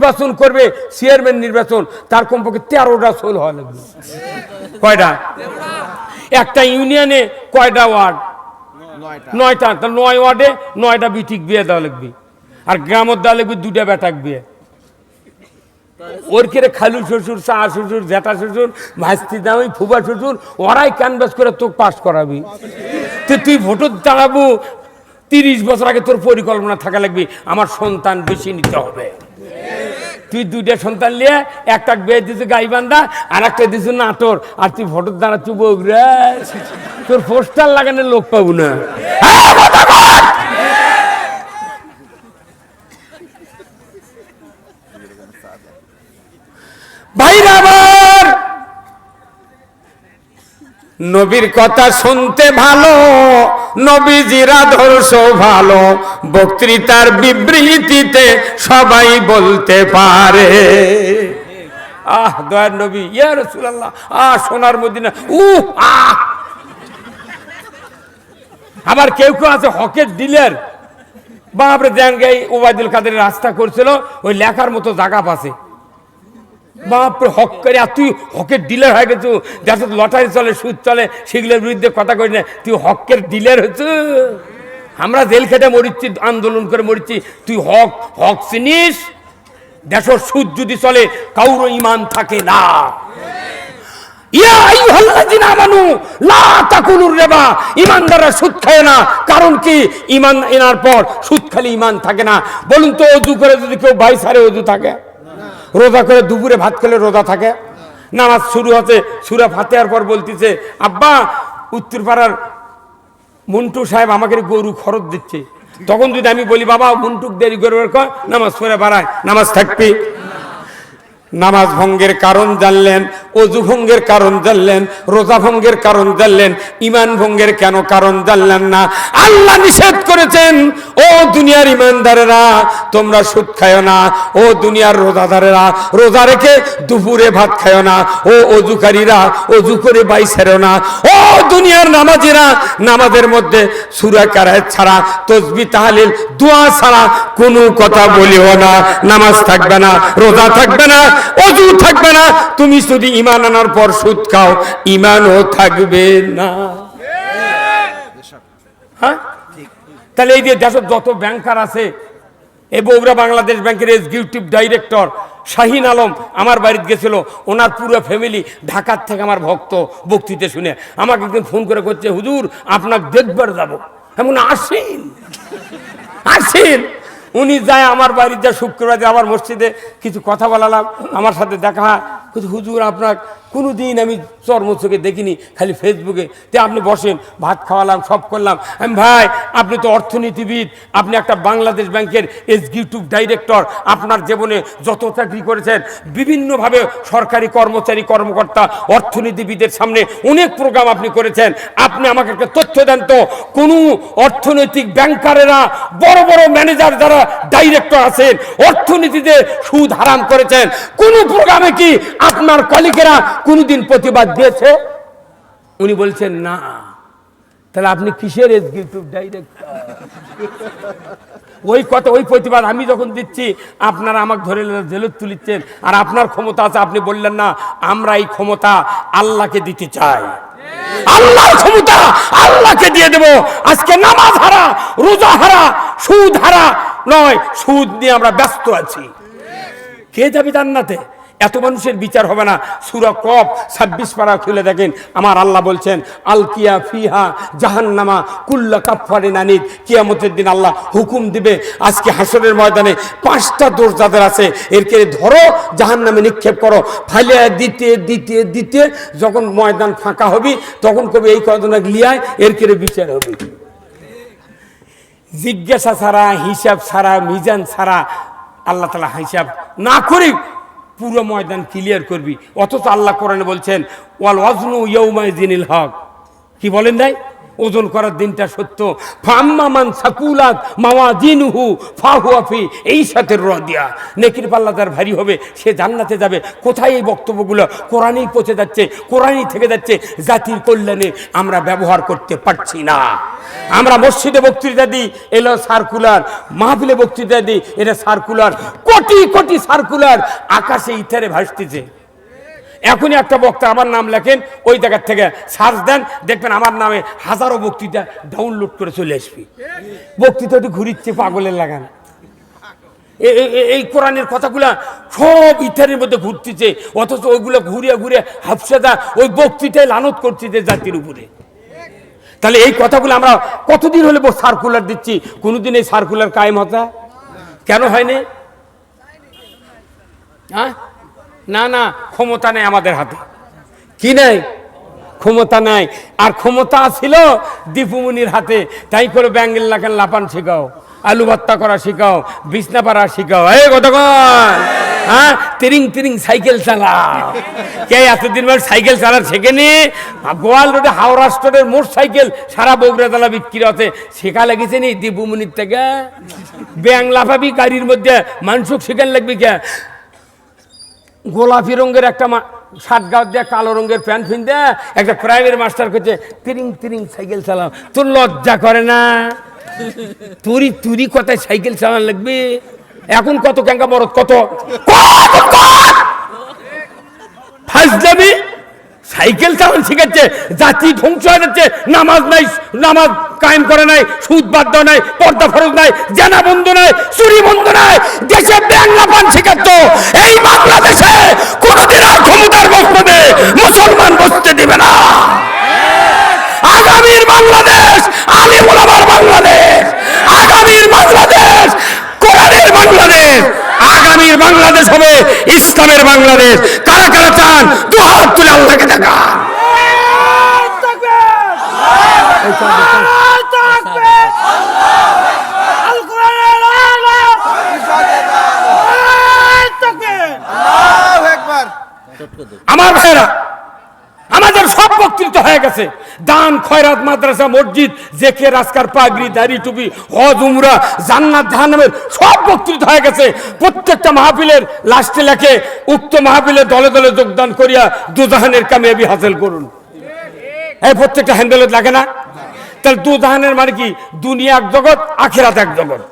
নির্বাচন করবে, চেয়ারম্যান নির্বাচন, তার কমপক্ষে 13টা সোল হওয়া লাগবে। কয়টা? একটা ইউনিয়নে কয়টা ওয়ার্ড? 9টা। তা 9 ওয়ার্ডে 9টা বিটিক বিয়ে দেওয়া লাগবে, আর গ্রামের দেওয়া লাগবে 2টা বেটাক বিয়ে। ওর কেড়ে খালু শ্বশুর, চা শ্বশুর, জ্যাঠা শ্বশুর, ভাস্তি দামি, ফুবা শ্বশুর, ওরাই ক্যানভাস করে তোকে পাস করাবি। তুই ভোটর দাঁড়াবো, 30 বছর আগে তোর পরিকল্পনা থাকা লাগবে, আমার সন্তান বেশি নিতে হবে। তুই 2টা সন্তান নিয়ে একটা বিয়ে দিছো গাইবান্ধা, আর একটা দিছো নাটোর, আর তুই ভোটর দাঁড়াচ্ছি বগুড়া, তোর পোস্টার লাগানোর লোক পাবো না। ভাইরা আমার, নবীর কথা শুনতে ভালো, নবীজির আদর্শ ভালো, বক্তৃতার বিবৃতিতে সবাই বলতে পারে। দয়ার নবী, ইয়া রাসূলুল্লাহ, সোনার মদিনা, আবার কেউ কেউ আছে হকের ডিলার। বাপরে দেন গাই ওবায়দুল কাদের রাস্তা করছিল, ওই লেখার মতো জায়গা পাশে, বাপরে হক করে। আর তুই হকের ডিলার হয়ে গেছো, দেশে লটারি চলে, সুদ চলে, সেগুলোর বিরুদ্ধে কথা কই না, তুই হকের ডিলার হচ্ছ। আমরা জেল খেটে মরিচ্ছি, আন্দোলন করে মরিচ্ছি, তুই হক হক চিনিস? দেশের সুদ যদি চলে কাউর ইমান থাকে না। ইমানদাররা সুদ খায় না, কারণ কি? ইমান এনার পর সুদ খালি ইমান থাকে না। বলুন তো, অজু করে যদি কেউ 22 সারে অজু থাকে, রোজা করে দুপুরে ভাত খেলে রোজা থাকে, নামাজ শুরু হচ্ছে, সূরা ফাতিহার পর বলতেছে, আব্বা উত্তরপাড়ার মন্টু সাহেব আমাকে গরু খরচ দিচ্ছে, তখন যদি আমি বলি বাবা মন্টুক দেরি করে নামাজ পড়ে বাড়ায়, নামাজ থাকবি? নামাজ ভঙ্গের কারণ জানলেন, অজু ভঙ্গের কারণ জানলেন, রোজা ভঙ্গের কারণ জানলেন, ইমান ভঙ্গের কেন কারণ জানলেন না? আল্লাহ নিষেধ করেছেন, ও দুনিয়ার ইমানদারেরা তোমরা সুদ খায় না, ও দুনিয়ার রোজাদারেরা রোজা রেখে দুপুরে ভাত খায় না, ও অজুকারীরা অজু করে 22 সারেও না, ও দুনিয়ার নামাজিরা নামাজের মধ্যে সূরা কারাত ছাড়া, তাসবিহ তাহলিল দোয়া ছাড়া কোনো কথা বলিও না। নামাজ থাকবে না, রোজা থাকবে না, অজু থাকবে না, তুমি যদি ঈমান আনার পর সুদ খাও, ঈমানও থাকবে না। হ্যাঁ, তাহলে এই যে দেশের যত ব্যাংকার আছে, এই বগুড়া বাংলাদেশ ব্যাংকের এক্সিকিউটিভ ডাইরেক্টর শাহিন আলম আমার বাড়িতে গেছিল, ওনার পুরো ফ্যামিলি ঢাকার থেকে আমার ভক্ত, বক্তৃতা শুনে আমাকে একদিন ফোন করে করছে, হুজুর আপনাকে দেখবার যাবো। এমন আসেন আসেন। উনি যায় আমার বাড়িতে, যা শুক্রবার আমার মসজিদে কিছু কথা বলালাম, আমার সাথে দেখা হয়, হুজুর আপনার কোনো দিন আমি চর্মচোখে দেখিনি, খালি ফেসবুকে, তে আপনি বসেন, ভাত খাওয়ালাম, সব করলাম। আমি ভাই আপনি তো অর্থনীতিবিদ, আপনি একটা বাংলাদেশ ব্যাংকের এক্সিকিউটিভ ডাইরেক্টর, আপনার জীবনে যত চাকরি করেছেন, বিভিন্নভাবে সরকারি কর্মচারী কর্মকর্তা অর্থনীতিবিদের সামনে অনেক প্রোগ্রাম আপনি করেছেন, আপনি আমাকে একটা তথ্য দেন তো, কোনো অর্থনৈতিক ব্যাংকারেরা বড় বড় ম্যানেজার যারা ডাইরেক্টর আছেন, অর্থনীতিতে সুদ হারাম করেছেন, কোন প্রোগ্রামে কি আপনার কলিগেরা কোনদিন প্রতিবাদ দিয়েছে? উনি বলছেন না। তাহলে আপনি কিসের এক্সিকিউটিভ ডাইরেক্টর? ওই কথা, ওই প্রতিবাদ আমি যখন দিচ্ছি আপনারা আমাকে ধরে জেলে তুলিচ্ছেন, আর আপনার ক্ষমতা আছে, আপনি বললেন না আমরা এই ক্ষমতা আল্লাহকে দিতে চাই, আল্লাহর ক্ষমতা আল্লাহকে দিয়ে দেব। আজকে নামাজ হারা, রোজা হারা, সুদ হারা নয়, সুদ নিয়ে আমরা ব্যস্ত আছি। কে যাবে জান্নাতে? এত মানুষের বিচার হবে না। সূরা কফ 26 পারা খুলে দেখেন, আমার আল্লাহ বলছেন আলকিয়া ফিহা জাহান্নামা কুল্লা কাফফারিন আনিদ। কিয়ামতের দিন আল্লাহ হুকুম দিবে, আজকে হাসরের ময়দানে 5টা দোষ যাদের আছে এরকে ধরো, জাহান্নামে নিক্ষেপ করো। ফালিয়া দিতে দিতে দিতে যখন ময়দান ফাঁকা হবে, তখন কবে এই কয়জনক লিয়ায় এরকে বিচার হবে। জিজ্ঞাসা ছাড়া, হিসাব ছাড়া, মিজান ছাড়া আল্লাহ তাআলা হিসাব না করি পুরো ময়দান ক্লিয়ার করবি। অথচ আল্লাহ কোরআনে বলছেন ওয়াল ওয়াজনু ইয়াউমাইযিনিল হক। কি বলেন নাই? ওজন করার দিনটা সত্য। ফাম্মামান সাকুলাত মাওয়াজিনুহু ফাহুয়া ফি ঈশাতির রাদিয়া, নেকির পাল্লা তার ভারী হবে, সে জান্নাতে যাবে। কোথায় এই বক্তব্যগুলো? কোরআনেই পৌঁছে যাচ্ছে, কোরআনেই থেকে যাচ্ছে। জাতির কল্যাণে আমরা ব্যবহার করতে পারছি না। আমরা মসজিদে বক্তৃতা দিই, এলো সার্কুলার, মাহফিলে বক্তৃতা দিই, এটা সার্কুলার, কোটি কোটি সার্কুলার আকাশে ইথারে ভাসতেছে। এখনই একটা বক্তা আমার নাম লেখেন, ওই জায়গার থেকে সার্চ দেন, দেখবেন আমার নামে হাজারো বক্তৃতা ডাউনলোড করে চলে আসবে। বক্তৃতাটি ঘুরিচ্ছে পাগলের লাগান। এই কোরআনের কথাগুলা সব ইথারের মধ্যে ঘুরতেছে, অথচ ওইগুলো ঘুরিয়ে ঘুরিয়ে হাফসাদা ওই বক্তৃতায় লানত করতেছে জাতির উপরে। তাহলে এই কথাগুলো আমরা কতদিন হলে সার্কুলার দিচ্ছি, কোনোদিন এই সার্কুলার কায়েম হতা কেন হয়নি? হ্যাঁ, না না, ক্ষমতা নেই আমাদের হাতে। কি নেই? ক্ষমতা নাই। আর ক্ষমতা ছিল দীপুমনির হাতে। তাই করে ব্যাঙ্গেল লাগান লাপান শেখাও, আলু ভর্তা করা শেখাও, বিছনা পাড়া শেখাও। এই কতক্ষণ হ্যাঁ তিরিং তিরিং সাইকেল চালাও। কে এতদিন পর সাইকেল চালার শেখেনি? গোয়াল রোডে হাওড়া স্টোরের মোটর সাইকেল সারা বগুড়া জেলা বিক্রি হচ্ছে, শেখা লেগেছে নি দীপুমনির থেকে। ব্যাং লাফাবি গাড়ির মধ্যে মানুষ শেখান লাগবে কে? গোলাপি রঙের একটা শার্ট গাউট দিয়ে কালো রঙের প্যান্ট ফিনতে একটা প্রাইভেট মাস্টার করছে তিরিং তিরিং সাইকেল চালাও। তোর লজ্জা করে না? তুরি তুরি কথায় সাইকেল চালান লাগবে? এখন কত ক্যাঙ্কা মরদ, কত ফাইজলামি সাইকেল চালান শিখাচ্ছে। জাতি ধ্বংস হয়ে যাচ্ছে। নামাজ নাই, নামাজ কায়েম করে নাই, সুদ বাদ দেওয়া নাই, পর্দা ফরজ নাই, জানা বন্ধ নাই, চুরি বন্ধ নাই, দেশে ব্যাংলা পান শিখাচ্ছ। এই বাংলাদেশে কোনদিন আর ক্ষমতার বসতে মুসলমান বসতে দিবে না। আগামীর বাংলাদেশ আলিম ওলামার বাংলাদেশ, আগামীর বাংলাদেশ কোরআনের বাংলাদেশ, আগামীর বাংলাদেশ হবে ইসলামের বাংলাদেশ। কারা কারা চান দু হাত তুলে আল্লাহকে দেখা। আমার ভাইরা, আমাদের সব বক্তৃতা হয়ে গেছে। দান, খয়রাত, মাদ্রাসা, মসজিদ, জেকে, রাজকার, পাগড়ি, দাড়ি, টুপি, হজ, উমরা, জান্নাত, জাহান্নামের সব বক্তৃতা হয়ে গেছে। প্রত্যেকটা মাহফিলের লাস্টে লেখে উক্ত মাহফিলে দলে দলে যোগদান করিয়া দুজাহানের কামিয়াবি হাসিল করুন। এই প্রত্যেকটা হ্যান্ডেলত লাগে না? তাহলে দুজাহানের মানে কি? দুনিয়া এক জগৎ, আখিরাত এক জগৎ।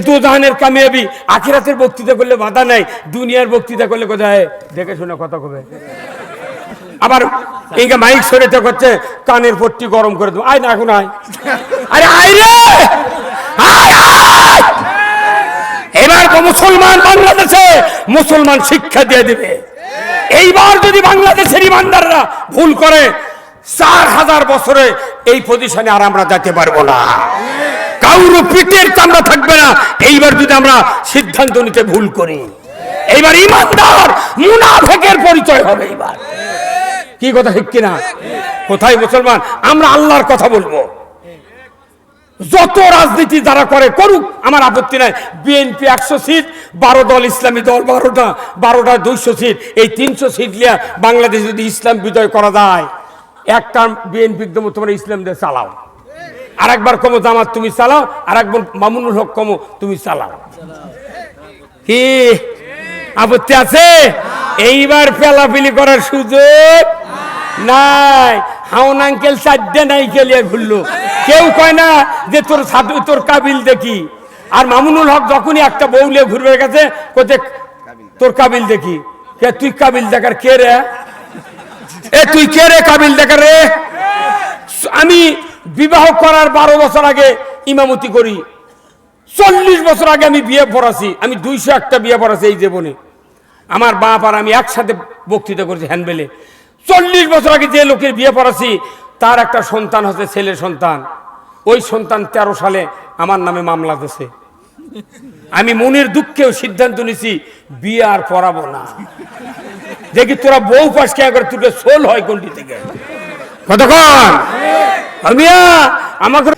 দুজাহানের কামিয়াবি, আখিরাতের বক্তৃতা করলে বাধা নাই, দুনিয়ার বক্তৃতা করলে কোথায় দেখে শুনে কথা কবে। আবার এই মাইক সরেতে করছে কানের পট্টি গরম করে দেবো। আয় না এখন আয়, আরে আয় রে, এবার মুসলমান বাংলাদেশে মুসলমান শিক্ষা দিয়ে দিবে। এইবার যদি বাংলাদেশের ইমানদাররা ভুল করে 4000 বছরে এই পজিশনে আর আমরা যেতে পারবো না। কাউর পিঠের চামড়া থাকবে না এইবার যদি আমরা সিদ্ধান্ত নিতে ভুল করি। এইবার ইমানদার মুনাফিকের পরিচয় হবে। এইবার কি কথা ঠিক কিনা? কোথায় মুসলমান? আমরা আল্লাহর কথা বলবো। যত রাজনীতি যারা করে করুক, আমার আপত্তি নাই। বিএনপি 100 সিট, 12 দল ইসলামী দল 12টা 200 সিট, এই 300 সিট লিয়া বাংলাদেশ যদি ইসলাম বিজয় করা যায়, একটা বিএনপি তোমরা ইসলাম দিয়ে চালাও, আরেকবার কমো জামাত তুমি চালাও, আরেকবার মামুনুল হক কমো তুমি চালাও। কি আপত্তি আছে? এইবার পেলাপিলি করার সুযোগ নাই। হাউন আঙ্কেল 4 নাই খেলিয়ে ঘুরলো, কেউ কয় না যে তোর কাবিল দেখি। আর মামুনুল হক যখনই একটা বউলে ঘুরবে গেছে কোথায় তোর কাবিল দেখি। তুই কাবিল দেখার কে রে? তুই কে রে কাবিল দেখার রে? আমি বিবাহ করার 12 বছর আগে ইমামতি করি, 40 বছর আগে আমি বিয়ে পড়াছি। আমি 201টা বিয়ে পড়াছি এই জীবনে। আমার বাপ আর আমি একসাথে বক্তৃতা করেছি হ্যান্ডবেলে। 40 বছর আগে যে লোকের বিয়ে পড়াছি তার একটা সন্তান হচ্ছে ছেলে সন্তান। ওই সন্তান 13 সালে আমার নামে মামলা দিয়েছে। আমি মনের দুঃখেও সিদ্ধান্ত নিছি বিয়ে আর পড়াবো না। দেখি তোরা বউ পাস কে করে, তোকে সোল হয় কোনটি থেকে কতক্ষণ। আমাকে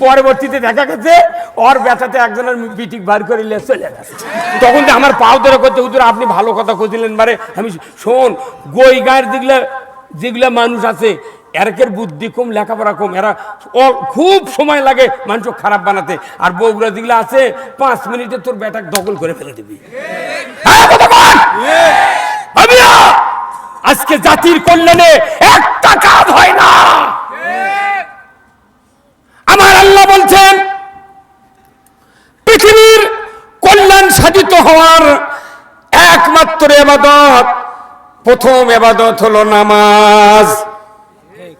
পরবর্তীতে দেখা গেছে ওর ব্যথাতে একজনের পিটিক বার করে চলে গেছে। তখন আমার পাও ধরে করতে, হুজুর আপনি ভালো কথা কইলেন। বারে আমি শোন, গই গায়ের যেগুলা মানুষ আছে এরকের বুদ্ধি কম, লেখাপড়া কম, এরা খুব সময় লাগে মানুষ খারাপ বানাতে। আর বউগুলা যেগুলো আছে 5 মিনিটে তোর বেটাক দখল করে ফেলে দিবি। আজকে জাতির কল্যাণে একটা কাজ হয় না। আমার আল্লাহ বলছেন পৃথিবীর কল্যাণ সাধিত হওয়ার একমাত্র ইবাদত, প্রথম ইবাদত হলো নামাজ।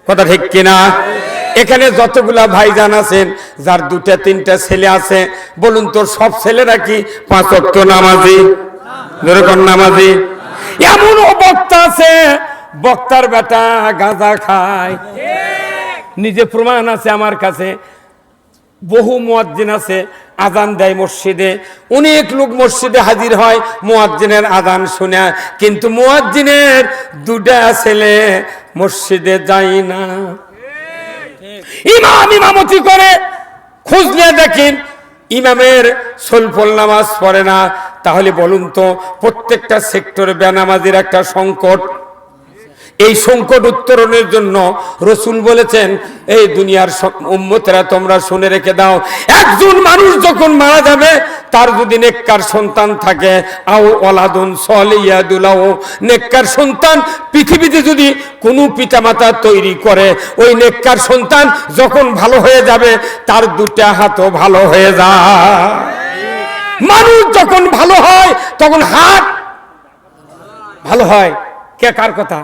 কথা ঠিক কিনা? এখানে যতগুলা ভাইজান আছেন যার 2-3টা ছেলে আছে, বলুন তো সব ছেলেরা কি 5 ওয়াক্ত নামাজি? যেরকম নামাজি। এমন বক্তা আছে, বক্তার বেটা গাঁজা খায়, নিজে প্রমাণ আছে আমার কাছে। বহু মুয়াজ্জিন আছে, আজান দেয় মসজিদে, অনেক লোক মসজিদে হাজির হয় মুয়াজ্জিনের আজান শুনে, কিন্তু মুয়াজ্জিনের 2টা ছেলে মসজিদে যায় না। ইমাম ইমামতি করে, খোঁজ নিয়ে দেখেন ইমামের সলফল নামাজ পড়ে না। তাহলে বলুন তো প্রত্যেকটা সেক্টরে বেনামাজির একটা সংকট। এই সংকট উত্তরণের জন্য রসুল বলেছেন, এই দুনিয়ার উম্মতেরা তোমরা শুনে রেখে দাও, একজন মানুষ যখন মারা যাবে তার যদি নেককার সন্তান থাকে, আও ওয়ালাদুন সলিয়াদুলাহু, নেককার সন্তান পৃথিবীতে যদি কোনো পিতামাতা তৈরি করে, ওই নেককার সন্তান যখন ভালো হয়ে যাবে তার 2টা হাতও ভালো হয়ে যায়। মানুষ যখন ভালো হয় তখন হাত ভালো হয়। কে কার কথা?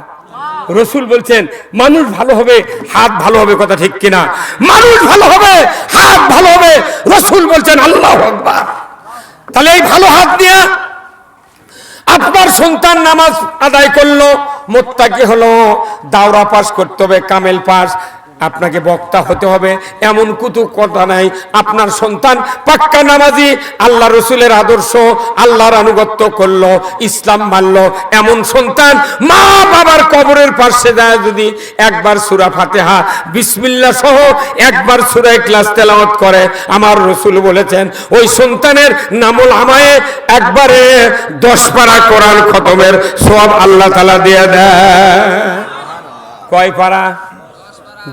রসুল বলছেন মানুষ ভালো হবে, হাত ভালো হবে। কথা ঠিক কিনা? মানুষ ভালো হবে, হাত ভালো হবে। রসুল বলছেন আল্লাহু আকবার। তাহলে এই ভালো হাত দিয়ে আপনার সন্তান নামাজ আদায় করলো, মুত্তাকি হলো, দাওরা পাস করতে হবে, কামেল পাস, আপনাকে বক্তা হতে হবে এমন কুতু কথা নাই। আপনার সন্তান পাক্কা নামাজি, আল্লাহ রসুলের আদর্শ, আল্লাহর আনুগত্য করলো, ইসলাম মানলো, এমন সন্তান মা বাবার কবরের পাশে যায় যদি একবার সূরা ফাতিহা বিসমিল্লাহ সহ একবার সূরা ইখলাস তেলাওয়াত করে, আমার রসুল বলেছেন ওই সন্তানের নামুল আমায়ে একবারে 10 পারা কোরআন খতমের সওয়াব আল্লাহ তাআলা দিয়ে দেয়। কয় পারা?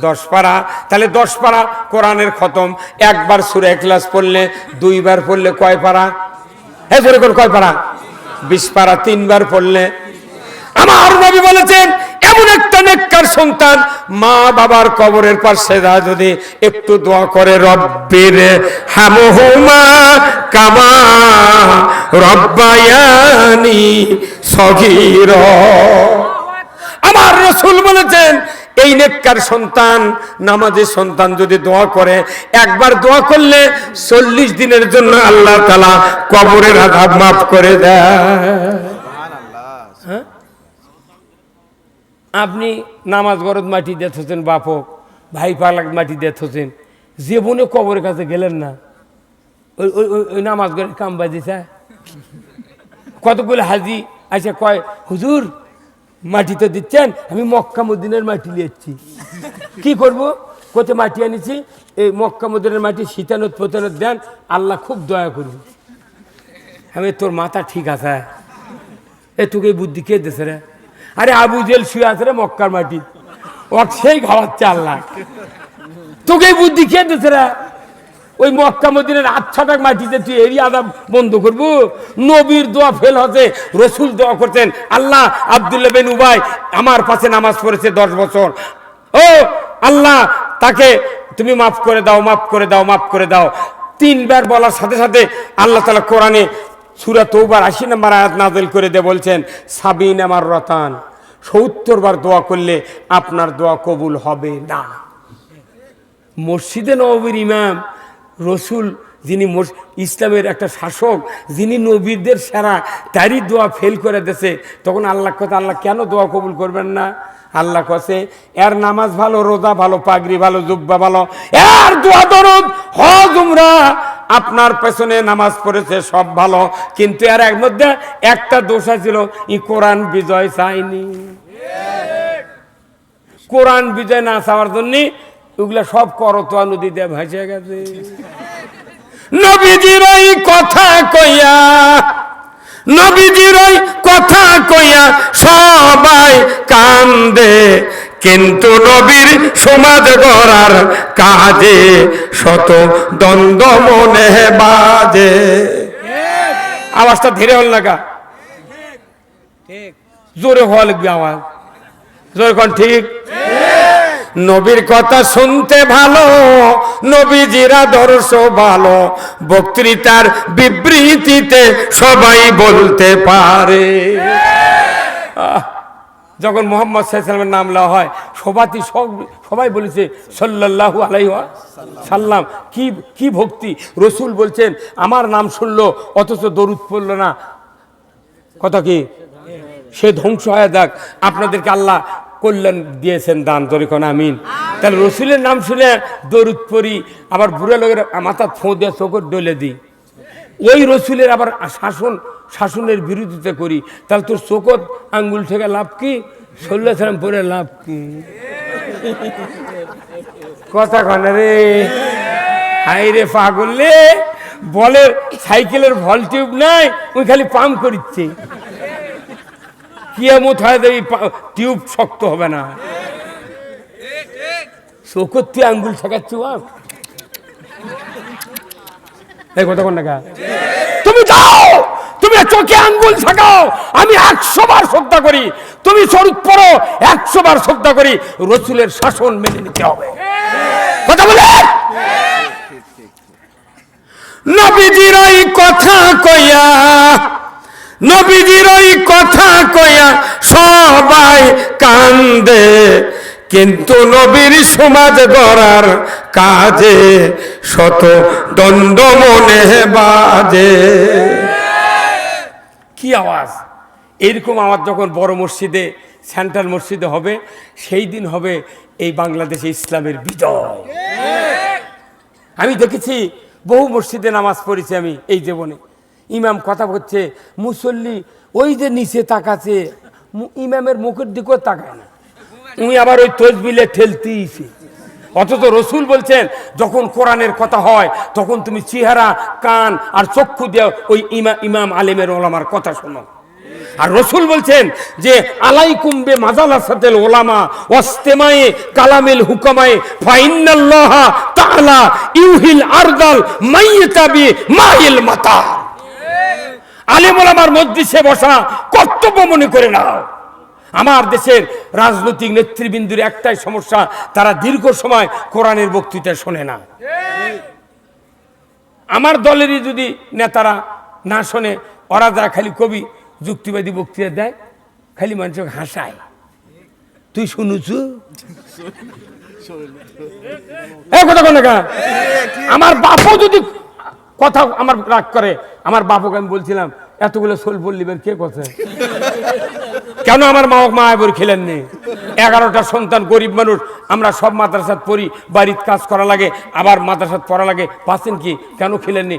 10 পারা। তাহলে 10 পারা কোরআনের খতম। একবার সূরা ইখলাস পড়লে, 2 বার পড়লে কয় পারা? হ্যাঁ জোরে করে কয় পারা? 20 পারা। 3 বার পড়লে। আমার নবী বলেছেন এমন একটা নেককার সন্তান মা বাবার কবরের পাশে যা যদি একটু দোয়া করে, রব্বির হামহুমা কামা রব্বায়ানি সগীরা। আমার রাসূল বলেছেন এই নেককার সন্তান, নামাজি সন্তান যদি দোয়া করে, একবার দোয়া করলে 40 দিনের জন্য আল্লাহ তাআলা কবরের আযাব মাফ করে দেয়। আপনি নামাজ গরদ মাটি দিয়ে থুছেন, বাপক ভাই পালাক মাটি দিয়ে থুছেন, জীবনে কবরের কাছে গেলেন না, ওই নামাজ গড়ের কাম বাজিছে। কতগুলো হাজি আচ্ছা কয়, হুজুর মাটি তো দিচ্ছেন, আমি মক্কা মদিনার মাটি নিয়েছি, কি করব? কোথা মাটি আনিছি, এই মক্কা মদিনার মাটি শীতানত পতানত দেন, আল্লাহ খুব দয়া করবে। আমি তোর মাথা ঠিক আছে, এ তোকে বুদ্ধি কে দিয়েছে রে? আরে আবু জেল শুয়ে আছে রে মক্কার মাটি, ও সেই খাওয়াচ্ছে আল্লাহ, তোকে বুদ্ধি কে দিয়েছে রে? ওই মক্কা মদিনার 8-6 মাটিতে তুই এরিয়া আদাব বন্ধ করবো? নবীর দোয়া ফেল হচ্ছে, রসুল দোয়া করতেন, আল্লাহ আব্দুল্লাহ বিন উবাই আমার পাশে নামাজ পড়েছে 10 বছর, ও আল্লাহ তাকে তুমি মাফ করে দাও, মাফ করে দাও, মাফ করে দাও। 3 বার বলার সাথে সাথে আল্লাহ তাআলা কোরআনে সূরা তওবার 80 নম্বর আয়াত নাযিল করে দিয়ে বলছেন, 70 মাররাতান, 70 বার দোয়া করলে আপনার দোয়া কবুল হবে না। মসজিদে নববীর ইমাম রসুল, যিনি ইসলামের একটা শাসক, যিনি নবীদের সেরা, তারই দোয়া ফেল করে দিয়েছে, তখন আল্লাহ কথা, আল্লাহ কেন দোয়া কবুল করবেন না? আল্লাহ কাছে এর নামাজ ভালো, রোজা ভালো, পাগড়ি ভালো, জুব্বা ভালো, এর দোয়া দরুদ হজ উমরা আপনার পেছনে নামাজ পড়েছে সব ভালো, কিন্তু এর এক মধ্যে একটা দোষ ছিল, ই কোরআন বিজয় চাইনি। কোরআন বিজয় না চাওয়ার জন্য ওগুলা সব করতোয়া নদী দিয়ে ভাসে গেছে। নবীজির ওই কথা কইয়া, নবীজির ওই কথা কইয়া সবাই কান্দে, কিন্তু নবীর সমাজ গড়ার কাজে শত দ্বন্দ্ব মনে বাজে। আওয়াজটা ধীরে হল না কা, জোরে হওয়া লাগবে আওয়াজ, জোরে কোন ঠিক। নবীর কথা শুনতে ভালো, নবীজির আদর্শ ভালো, বক্তৃতার বিবৃতিতে সবাই বলতে পারে। যখন মুহাম্মদ সাল্লাল্লাহু আলাইহি ওয়াসাল্লামের নাম নেওয়া হয় সবাই বলেছে সাল্লাল্লাহু আলাইহি ওয়াসাল্লাম। কি ভক্তি! রসুল বলছেন আমার নাম শুনলো অথচ দরুদ পড়ল না, কথা কি? সে ধ্বংস হয়ে যাক। আপনাদেরকে আল্লাহ কল্যাণ দিয়েছেন, দান ধরে কোন আমিন। তাহলে রসুলের নাম শুনে দরুদ পড়ি, আবার বুড়া লোকের মাথা ফোঁ দিয়ে চোখের ডলে দিই, ওই রসুলের আবার শাসনের বিরোধিতা করি, তাহলে তোর চোখত আঙ্গুল থেকে লাভ কি? সাল্লাল্লাহু আলাইহি ওয়াসাল্লাম পরে লাভ কি? কথা কনে রে, হাই রে পাগলে, বলে সাইকেলের ভল টিউব নাই, ওই খালি পাম্প করিচ্ছে। কিয়ামত হয় দেবে, টিউব শক্ত হবে না, চোখর তুই আঙ্গুল ঠেকাচ্ছি। এই কথা কোন টাকা? তুমি যাও, তুমি চোখে আঙ্গুল ঠেকাও, আমি 100 বার শ্রদ্ধা করি। তুমি শরীর পড়ো, 100 বার শ্রদ্ধা করি। রসুলের শাসন মেনে নিতে হবে, কথা বলে। নবীজির ওই কথা কইয়া, নবীজির ওই কথা কইয়া সবাই কান্দে, কিন্তু নবীর সমাজ গড়ার কাজে শত দ্বন্দ্ব মনে বাজে। কি আওয়াজ! এরকম আওয়াজ যখন বড় মসজিদে, সেন্ট্রাল মসজিদে হবে, সেই দিন হবে এই বাংলাদেশে ইসলামের বিজয়। আমি দেখেছি বহু মসজিদে নামাজ পড়েছি আমি এই জীবনে। ইমাম কথা বলছে, মুসল্লি ওই যে নিচে তাকাচ্ছে, ইমামের মুখের দিকেও তাকায় না, উনি আবার ওই তসবিলে ঠেলতেইছে। অথচ রসুল বলছেন যখন কোরআনের কথা হয় তখন তুমি চেহারা, কান আর চক্ষু দিয়ে ওই ইমাম আলেমের ওলামার কথা শোনো। আর রসুল বলছেন যে আলাইকুম বে মাজালাসাতিল উলামা ওয়াস্তেমায়ে কালামিল হুকামায়ে ফাইন্নাল্লাহা তাআলা ইউহিল আরদাল মাইয়াতাবি মাইল মাতা। আলেম ওলামার মজলিসে বসা কর্তব্য মনে করে নাও। আমার দেশের রাজনৈতিক নেতৃবৃন্দের একটাই সমস্যা, তারা দীর্ঘ সময় কোরআনের বক্তৃতা শোনে না। আমার দলেরই যদি নেতারা না শোনে, ওরা যারা খালি কবি যুক্তিবাদী বক্তৃতা দেয়, খালি মানুষকে হাসায়, তুই শুনুছু কথা কোন না। আমার বাপও যদি কথা আমার রাগ করে, আমার বাপকে আমি বলছিলাম এতগুলো সোল বললিবেন কে কথা, কেন আমার মা মায়াবুর খেলেননি? 11টা সন্তান, গরিব মানুষ, আমরা সব মাদ্রাসাত পড়ি, বাড়ির কাজ করা লাগে, আবার মাদ্রাসাত পড়া লাগে, পাচ্ছেন কি? কেন খেলেননি?